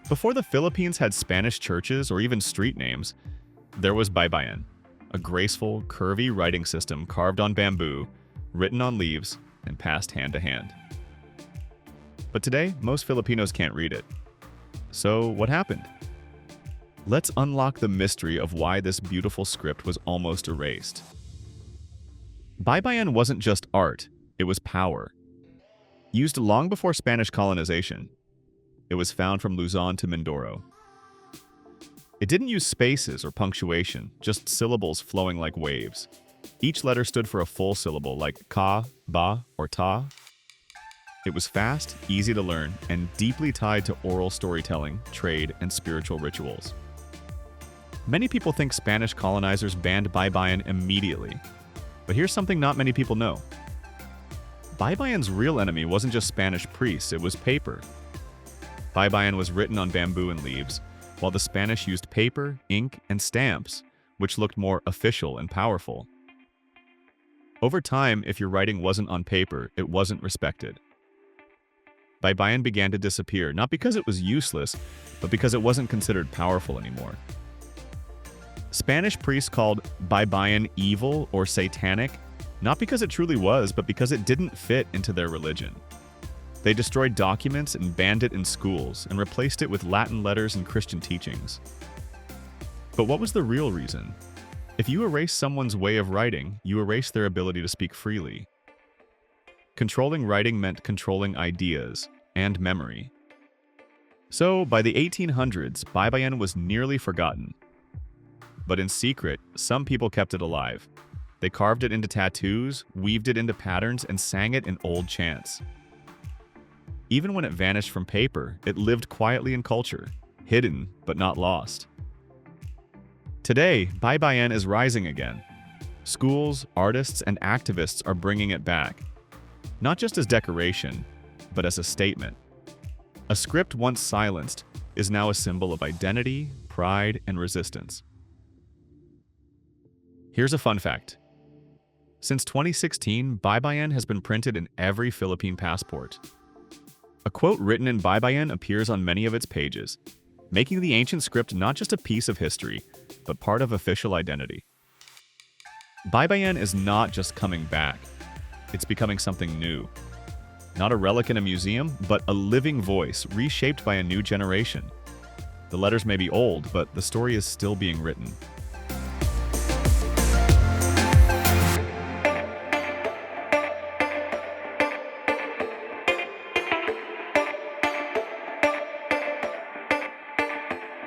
Before the Philippines had Spanish churches or even street names, there was Baybayin, a graceful, curvy writing system carved on bamboo, written on leaves, and passed hand to hand. But today, most Filipinos can't read it. So what happened? Let's unlock the mystery of why this beautiful script was almost erased. Baybayin wasn't just art, it was power. Used long before Spanish colonization, it was found from Luzon to Mindoro. It didn't use spaces or punctuation, just syllables flowing like waves. Each letter stood for a full syllable like ka, ba, or ta. It was fast, easy to learn, and deeply tied to oral storytelling, trade, and spiritual rituals. Many people think Spanish colonizers banned Baybayin immediately. But here's something not many people know. Baybayin's real enemy wasn't just Spanish priests, it was paper. Baybayin was written on bamboo and leaves, while the Spanish used paper, ink, and stamps, which looked more official and powerful. Over time, if your writing wasn't on paper, it wasn't respected. Baybayin began to disappear, not because it was useless, but because it wasn't considered powerful anymore. Spanish priests called Baybayin evil or satanic, not because it truly was, but because it didn't fit into their religion. They destroyed documents and banned it in schools, and replaced it with Latin letters and Christian teachings. But what was the real reason? If you erase someone's way of writing, you erase their ability to speak freely. Controlling writing meant controlling ideas and memory. So, by the 1800s, Baybayin was nearly forgotten. But in secret, some people kept it alive. They carved it into tattoos, weaved it into patterns, and sang it in old chants. Even when it vanished from paper, it lived quietly in culture, hidden but not lost. Today, Baybayin is rising again. Schools, artists, and activists are bringing it back. Not just as decoration, but as a statement. A script once silenced is now a symbol of identity, pride, and resistance. Here's a fun fact. Since 2016, Baybayin has been printed in every Philippine passport. A quote written in Baybayin appears on many of its pages, making the ancient script not just a piece of history, but part of official identity. Baybayin is not just coming back, it's becoming something new. Not a relic in a museum, but a living voice reshaped by a new generation. The letters may be old, but the story is still being written.